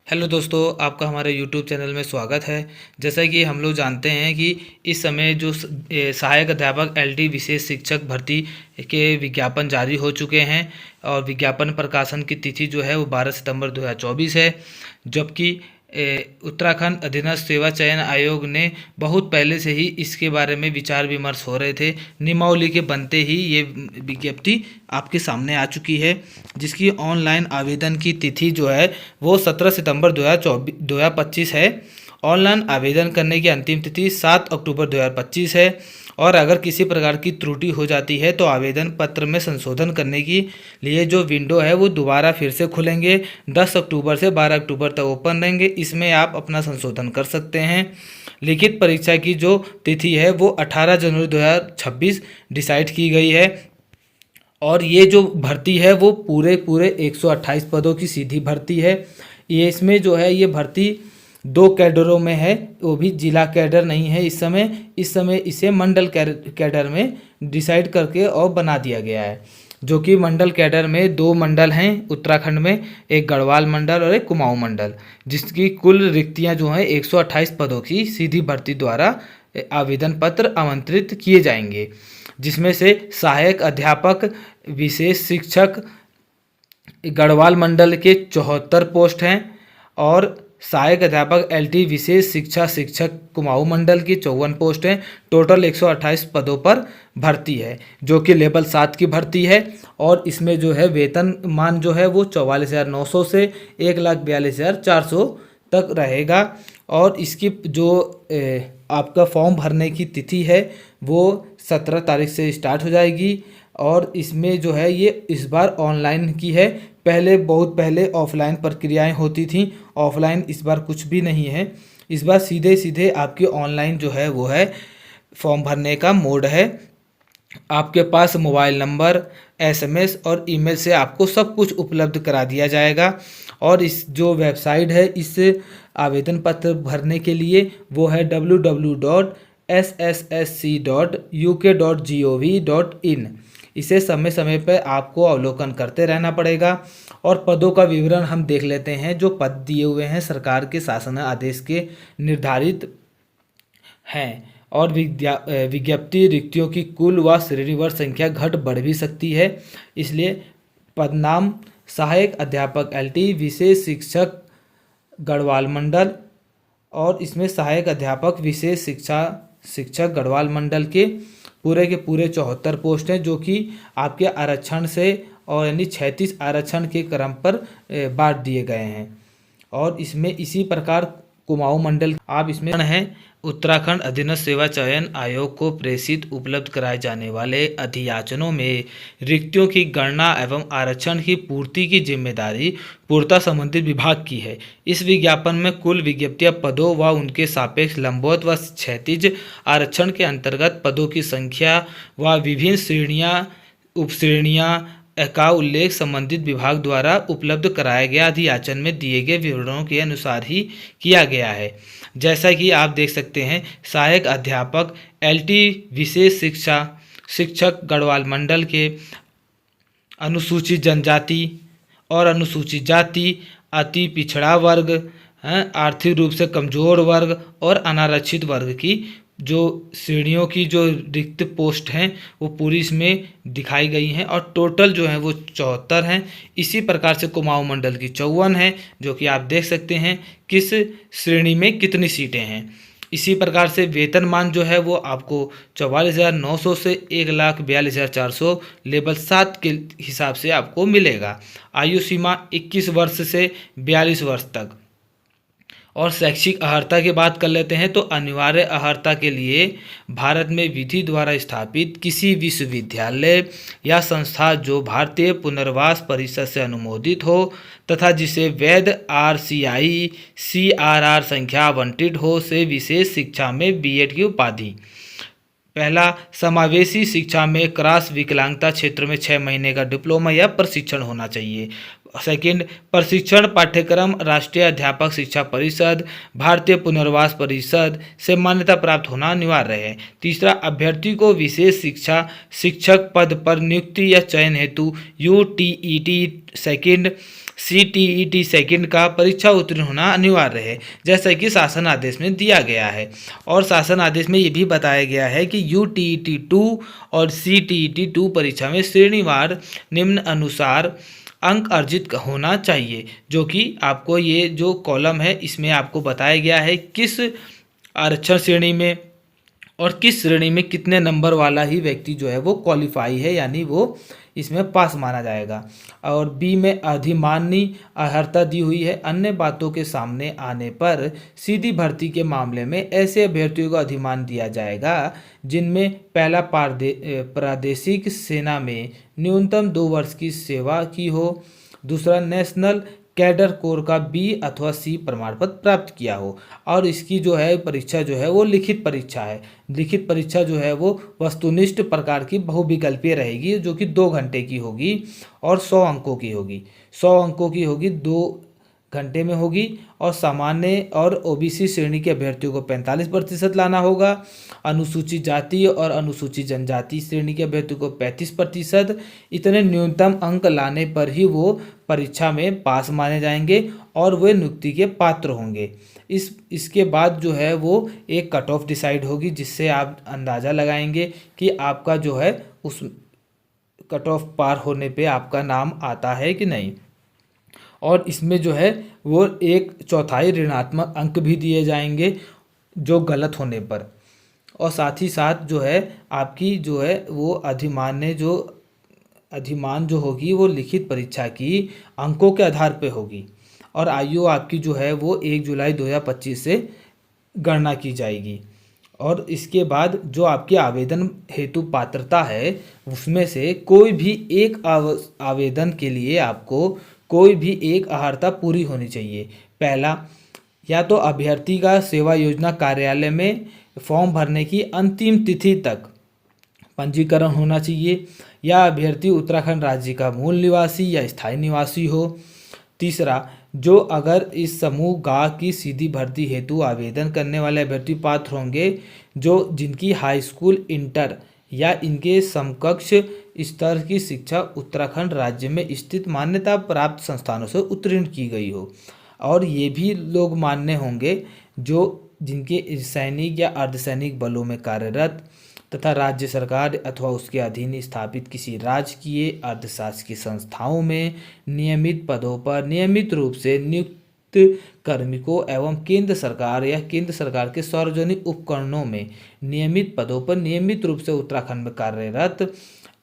Hello दोस्तों, आपका हमारे यूट्यूब चैनल में स्वागत है। जैसा कि हम लोग जानते हैं कि इस समय जो सहायक अध्यापक एलटी विशेष शिक्षक भर्ती के विज्ञापन जारी हो चुके हैं और विज्ञापन प्रकाशन की तिथि जो है वो 12 सितंबर 2024 है। जबकि उत्तराखंड अधीनस्थ सेवा चयन आयोग ने बहुत पहले से ही इसके बारे में विचार विमर्श हो रहे थे। नियमावली के बनते ही ये विज्ञप्ति आपके सामने आ चुकी है, जिसकी ऑनलाइन आवेदन की तिथि जो है वो 17 सितंबर 2025 है। ऑनलाइन आवेदन करने की अंतिम तिथि 7 अक्टूबर 2025 है और अगर किसी प्रकार की त्रुटि हो जाती है तो आवेदन पत्र में संशोधन करने के लिए जो विंडो है वो दोबारा फिर से खुलेंगे। 10 अक्टूबर से 12 अक्टूबर तक ओपन रहेंगे, इसमें आप अपना संशोधन कर सकते हैं। लिखित परीक्षा की जो तिथि है वो 18 जनवरी 2026 डिसाइड की गई है और ये जो भर्ती है वो पूरे 128 पदों की सीधी भर्ती है। ये इसमें जो है ये भर्ती 2 कैडरों में है, वो भी जिला कैडर नहीं है। इस समय इसे मंडल कैडर में डिसाइड करके और बना दिया गया है, जो कि मंडल कैडर में 2 मंडल हैं उत्तराखंड में, एक गढ़वाल मंडल और एक कुमाऊं मंडल, जिसकी कुल रिक्तियां जो हैं 128 पदों की सीधी भर्ती द्वारा आवेदन पत्र आमंत्रित किए जाएंगे, जिसमें से सहायक अध्यापक विशेष शिक्षक गढ़वाल मंडल के 74 पोस्ट हैं और सहायक अध्यापक एलटी विशेष शिक्षक कुमाऊं मंडल की 54 पोस्ट हैं। टोटल 128 पदों पर भर्ती है, जो कि लेवल 7 की भर्ती है और इसमें जो है वेतन मान जो है वो 44,900 से 1,42,400 तक रहेगा। और इसकी जो आपका फॉर्म भरने की तिथि है वो 17 तारीख से स्टार्ट हो जाएगी और इसमें जो है ये इस बार ऑनलाइन की है। बहुत पहले ऑफलाइन प्रक्रियाएं होती थी, ऑफलाइन इस बार कुछ भी नहीं है। इस बार सीधे आपकी ऑनलाइन जो है वो है फॉर्म भरने का मोड है। आपके पास मोबाइल नंबर, एसएमएस और ईमेल से आपको सब कुछ उपलब्ध करा दिया जाएगा। और इस जो वेबसाइट है इस आवेदन पत्र भरने के लिए वो है www.sssc.uk.gov.in। इसे समय समय पर आपको अवलोकन करते रहना पड़ेगा। और पदों का विवरण हम देख लेते हैं। जो पद दिए हुए हैं सरकार के शासन आदेश के निर्धारित हैं और विज्ञप्ति रिक्तियों की कुल व श्रेणीवार संख्या घट बढ़ भी सकती है। इसलिए पदनाम सहायक अध्यापक एलटी विशेष शिक्षक गढ़वाल मंडल और इसमें सहायक अध्यापक विशेष शिक्षक गढ़वाल मंडल के पूरे 74 पोस्ट हैं, जो कि आपके आरक्षण से और यानी 36 आरक्षण के क्रम पर बांट दिए गए हैं। और इसमें इसी प्रकार कुमाऊं मंडल आप इसमें हैं। उत्तराखंड अधीनस्थ सेवा चयन आयोग को प्रेषित उपलब्ध कराए जाने वाले अधियाचनों में रिक्तियों की गणना एवं आरक्षण की पूर्ति की जिम्मेदारी पूर्णतः संबंधित विभाग की है। इस विज्ञापन में कुल विज्ञप्तियां पदों व उनके सापेक्ष लंबवत व क्षैतिज आरक्षण के अंतर्गत पदों की संख्या व विभिन्न श्रेणियां उपश्रेणियां का उल्लेख संबंधित विभाग द्वारा उपलब्ध कराया गया अधियाचन में दिए गए विवरणों के अनुसार ही किया गया है। जैसा कि आप देख सकते हैं, सहायक अध्यापक एलटी विशेष शिक्षक गढ़वाल मंडल के अनुसूचित जनजाति और अनुसूचित जाति, अति पिछड़ा वर्ग, आर्थिक रूप से कमजोर वर्ग और अनारक्षित वर्ग की जो श्रेणियों की जो रिक्त पोस्ट हैं वो पूरी इसमें दिखाई गई हैं और टोटल जो है वो 74 हैं। इसी प्रकार से कुमाऊं मंडल की 54 है, जो कि आप देख सकते हैं किस श्रेणी में कितनी सीटें हैं। इसी प्रकार से वेतनमान जो है वो आपको 44,900 से 1,42,400 लेवल 7 के हिसाब से आपको मिलेगा। आयु सीमा 21 वर्ष से 42 वर्ष तक। और शैक्षिक अर्हता की बात कर लेते हैं तो अनिवार्य अर्हता के लिए भारत में विधि द्वारा स्थापित किसी विश्वविद्यालय या संस्था जो भारतीय पुनर्वास परिषद से अनुमोदित हो तथा जिसे वैध RCI CRR संख्या आवंटित हो से विशेष शिक्षा में बीएड की उपाधि। पहला, समावेशी शिक्षा में क्रॉस विकलांगता क्षेत्र में 6 महीने का डिप्लोमा या प्रशिक्षण होना चाहिए। सेकंड, प्रशिक्षण पाठ्यक्रम राष्ट्रीय अध्यापक शिक्षा परिषद, भारतीय पुनर्वास परिषद से मान्यता प्राप्त होना अनिवार्य है। तीसरा, अभ्यर्थी को विशेष शिक्षक पद पर नियुक्ति या चयन हेतु UTET सेकंड CTET सेकंड का परीक्षा उत्तीर्ण होना अनिवार्य है, जैसा कि शासन आदेश में दिया गया है। और शासन आदेश में ये भी बताया गया है कि UTET 2 और CTET 2 परीक्षा में श्रेणीवार निम्न अनुसार अंक अर्जित होना चाहिए, जो कि आपको ये जो कॉलम है इसमें आपको बताया गया है किस आरक्षण श्रेणी में और किस श्रेणी में कितने नंबर वाला ही व्यक्ति जो है वो क्वालिफाई है, यानी वो इसमें पास माना जाएगा। और बी में अधिमानी अर्हता दी हुई है। अन्य बातों के सामने आने पर सीधी भर्ती के मामले में ऐसे अभ्यर्थियों को अधिमान दिया जाएगा जिनमें पहला प्रादेशिक सेना में न्यूनतम 2 वर्ष की सेवा की हो, दूसरा नेशनल कैडर कोर का B अथवा C प्रमाण पत्र प्राप्त किया हो। और इसकी जो है परीक्षा जो है वो लिखित परीक्षा है। लिखित परीक्षा जो है वो वस्तुनिष्ठ प्रकार की बहुविकल्पीय रहेगी, जो कि 2 घंटे की होगी और 100 अंकों की होगी। 100 अंकों की होगी, 2 घंटे में होगी। और सामान्य और OBC श्रेणी के अभ्यर्थियों को 45% लाना होगा। अनुसूचित जाति और अनुसूचित जनजाति श्रेणी के अभ्यर्थियों को 35%। इतने न्यूनतम अंक लाने पर ही वो परीक्षा में पास माने जाएंगे और वे नियुक्ति के पात्र होंगे। इसके बाद जो है वो एक कट ऑफ डिसाइड होगी, जिससे आप अंदाज़ा लगाएंगे कि आपका जो है उस कट ऑफ पार होने पे आपका नाम आता है कि नहीं। और इसमें जो है वो 1/4 ऋणात्मक अंक भी दिए जाएंगे जो गलत होने पर। और साथ ही साथ जो है आपकी जो है वो अधिमान जो होगी वो लिखित परीक्षा की अंकों के आधार पे होगी। और आयु आपकी जो है वो 1 जुलाई 2025 से गणना की जाएगी। और इसके बाद जो आपकी आवेदन हेतु पात्रता है उसमें से कोई भी एक आवेदन के लिए आपको कोई भी एक अर्हता पूरी होनी चाहिए। पहला, या तो अभ्यर्थी का सेवा योजना कार्यालय में फॉर्म भरने की अंतिम तिथि तक पंजीकरण होना चाहिए, या अभ्यर्थी उत्तराखंड राज्य का मूल निवासी या स्थायी निवासी हो। तीसरा, जो अगर इस समूह गा की सीधी भर्ती हेतु आवेदन करने वाले अभ्यर्थी पात्र होंगे जिनकी हाई स्कूल, इंटर या इनके समकक्ष स्तर की शिक्षा उत्तराखंड राज्य में स्थित मान्यता प्राप्त संस्थानों से उत्तीर्ण की गई हो। और ये भी लोग मान्य होंगे जिनके सैनिक या अर्धसैनिक बलों में कार्यरत तथा राज्य सरकार अथवा उसके अधीन स्थापित किसी राजकीय अर्धशासकीय संस्थाओं में नियमित पदों पर नियमित रूप से नियुक्त कार्मिकों एवं केंद्र सरकार या केंद्र सरकार के सार्वजनिक उपकरणों में नियमित पदों पर नियमित रूप से उत्तराखंड में कार्यरत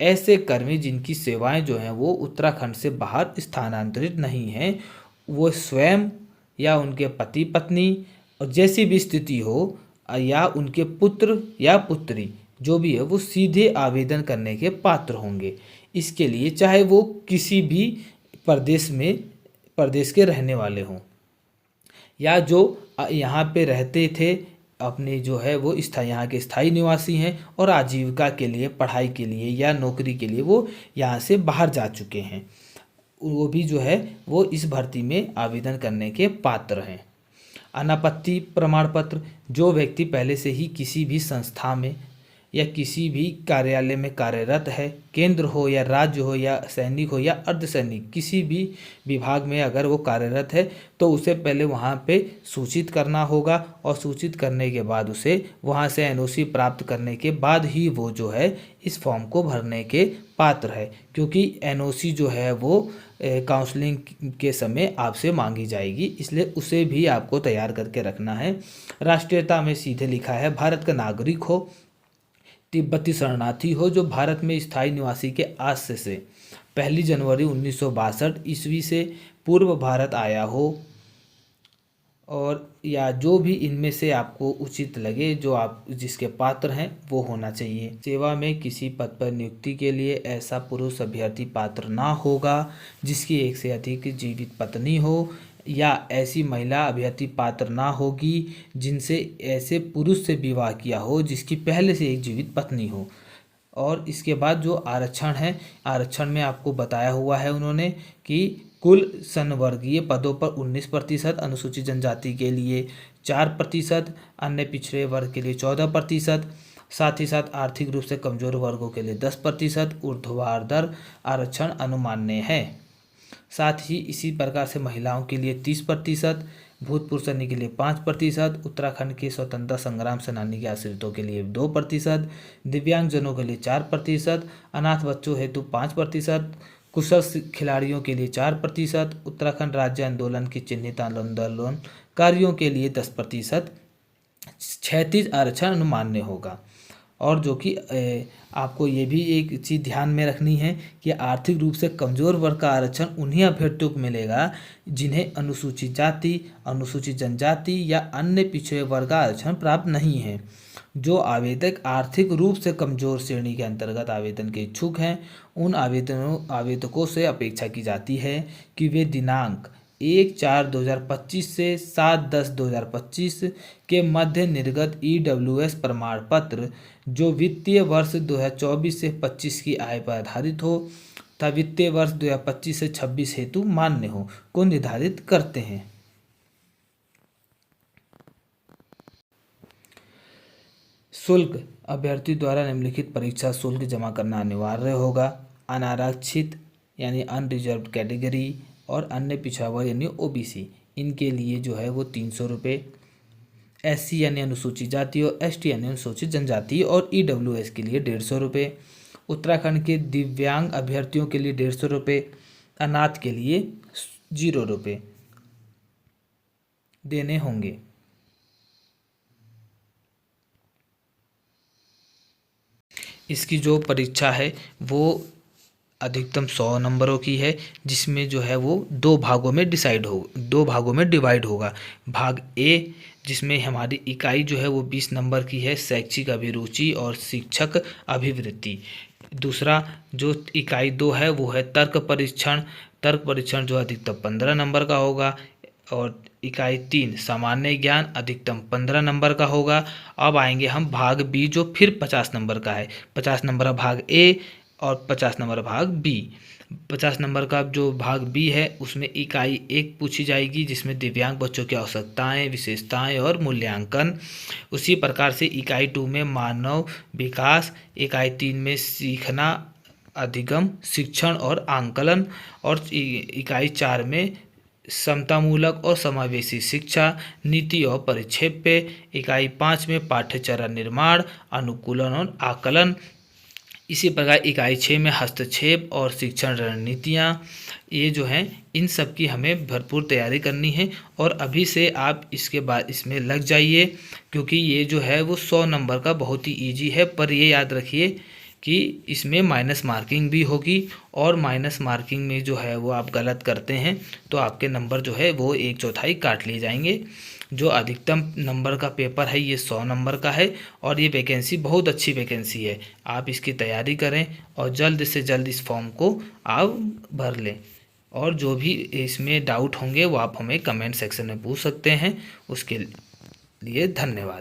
ऐसे कर्मी जिनकी सेवाएं जो हैं वो उत्तराखंड से बाहर स्थानांतरित नहीं हैं, वो स्वयं या उनके पति पत्नी और जैसी भी स्थिति हो या उनके पुत्र या पुत्री जो भी है वो सीधे आवेदन करने के पात्र होंगे। इसके लिए चाहे वो किसी भी प्रदेश के रहने वाले हों या जो यहाँ पे रहते थे, अपने जो है वो यहाँ के स्थायी निवासी हैं और आजीविका के लिए, पढ़ाई के लिए या नौकरी के लिए वो यहाँ से बाहर जा चुके हैं, वो भी जो है वो इस भर्ती में आवेदन करने के पात्र हैं। अनापत्ति प्रमाण पत्र, जो व्यक्ति पहले से ही किसी भी संस्था में या किसी भी कार्यालय में कार्यरत है, केंद्र हो या राज्य हो या सैनिक हो या अर्धसैनिक, किसी भी विभाग में अगर वो कार्यरत है तो उसे पहले वहाँ पे सूचित करना होगा और सूचित करने के बाद उसे वहाँ से NOC प्राप्त करने के बाद ही वो जो है इस फॉर्म को भरने के पात्र है, क्योंकि NOC जो है वो काउंसलिंग के समय आपसे मांगी जाएगी, इसलिए उसे भी आपको तैयार करके रखना है। राष्ट्रीयता में सीधे लिखा है भारत का नागरिक हो, तिब्बती शरणार्थी हो जो भारत में स्थायी निवासी के आज से 1 जनवरी 1962 ईस्वी से पूर्व भारत आया हो, और या जो भी इनमें से आपको उचित लगे जो आप जिसके पात्र हैं वो होना चाहिए। सेवा में किसी पद पर नियुक्ति के लिए ऐसा पुरुष अभ्यर्थी पात्र ना होगा जिसकी एक से अधिक जीवित पत्नी हो, या ऐसी महिला अभ्यर्थी पात्र ना होगी जिनसे ऐसे पुरुष से विवाह किया हो जिसकी पहले से एक जीवित पत्नी हो। और इसके बाद जो आरक्षण है, आरक्षण में आपको बताया हुआ है उन्होंने कि कुल संवर्गीय पदों पर 19%, अनुसूचित जनजाति के लिए 4%, अन्य पिछड़े वर्ग के लिए 14%, साथ ही साथ आर्थिक रूप से कमजोर वर्गों के लिए 10%, ऊर्ध्वाधर आरक्षण अनुमान्य है। साथ ही इसी प्रकार से महिलाओं के लिए 30%, भूतपूर्व सैनिक के लिए 5%, उत्तराखंड के स्वतंत्रता संग्राम सेनानी के आश्रितों के लिए 2%, दिव्यांगजनों के लिए 4%, अनाथ बच्चों हेतु 5%, कुशल खिलाड़ियों के लिए 4%, उत्तराखंड राज्य आंदोलन के चिन्हित आंदोलनकारियों के लिए 10%, क्षैतिज आरक्षण अनुमान्य होगा। और जो कि आपको ये भी एक चीज़ ध्यान में रखनी है कि आर्थिक रूप से कमज़ोर वर्ग का आरक्षण उन्हीं अभ्यर्थियों को मिलेगा जिन्हें अनुसूचित जाति, अनुसूचित जनजाति या अन्य पिछड़े वर्ग का आरक्षण प्राप्त नहीं है। जो आवेदक आर्थिक रूप से कमज़ोर श्रेणी के अंतर्गत आवेदन के इच्छुक हैं, उन आवेदकों से अपेक्षा की जाती है कि वे दिनांक 1/4/2025 से 7/10/2025 के मध्य निर्गत EWS प्रमाण पत्र जो वित्तीय वर्ष 2024 से 25 की आय पर आधारित हो तथा वित्तीय वर्ष 2025 से 26 हेतु मान्य हो को निर्धारित करते हैं। शुल्क: अभ्यर्थी द्वारा निम्नलिखित परीक्षा शुल्क जमा करना अनिवार्य होगा। अनारक्षित यानी अनरिजर्व्ड कैटेगरी और अन्य पिछड़ा वर्ग यानी OBC, इनके लिए जो है वो 300 रुपये, SC यानी अनुसूचित जाति और ST यानी अनुसूचित जनजाति और EWS के लिए 150 रुपये, उत्तराखंड के दिव्यांग अभ्यर्थियों के लिए 150 रुपये, अनाथ के लिए 0 रुपये देने होंगे। इसकी जो परीक्षा है वो अधिकतम 100 नंबरों की है, जिसमें जो है वो दो भागों में डिवाइड होगा। भाग A जिसमें हमारी इकाई जो है वो 20 नंबर की है, शैक्षिक अभिरुचि और शिक्षक अभिवृत्ति। दूसरा जो इकाई 2 है वो है तर्क परीक्षण जो अधिकतम 15 नंबर का होगा। और इकाई 3 सामान्य ज्ञान अधिकतम 15 नंबर का होगा। अब आएंगे हम भाग B जो फिर 50 नंबर का है। 50 नंबर का भाग A और 50 नंबर भाग B। 50 नंबर का जो भाग B है उसमें इकाई 1 पूछी जाएगी जिसमें दिव्यांग बच्चों की आवश्यकताएं, विशेषताएं और मूल्यांकन। उसी प्रकार से इकाई 2 में मानव विकास, इकाई 3 में सीखना, अधिगम, शिक्षण और आंकलन, और इकाई 4 में समतामूलक और समावेशी शिक्षा, नीति और परिक्षेप्य, इकाई 5 में पाठ्यचर्या निर्माण, अनुकूलन और आकलन। इसी प्रकार इकाई 6 में हस्तक्षेप और शिक्षण रणनीतियाँ। ये जो हैं इन सब की हमें भरपूर तैयारी करनी है और अभी से आप इसके बाद इसमें लग जाइए, क्योंकि ये जो है वो 100 नंबर का बहुत ही ईजी है। पर ये याद रखिए कि इसमें माइनस मार्किंग भी होगी, और माइनस मार्किंग में जो है वो आप गलत करते हैं तो आपके नंबर जो है वो 1/4 काट लिए जाएंगे। जो अधिकतम नंबर का पेपर है ये 100 नंबर का है और ये वैकेंसी बहुत अच्छी वैकेंसी है। आप इसकी तैयारी करें और जल्द से जल्द इस फॉर्म को आप भर लें। और जो भी इसमें डाउट होंगे वो आप हमें कमेंट सेक्शन में पूछ सकते हैं। उसके लिए धन्यवाद।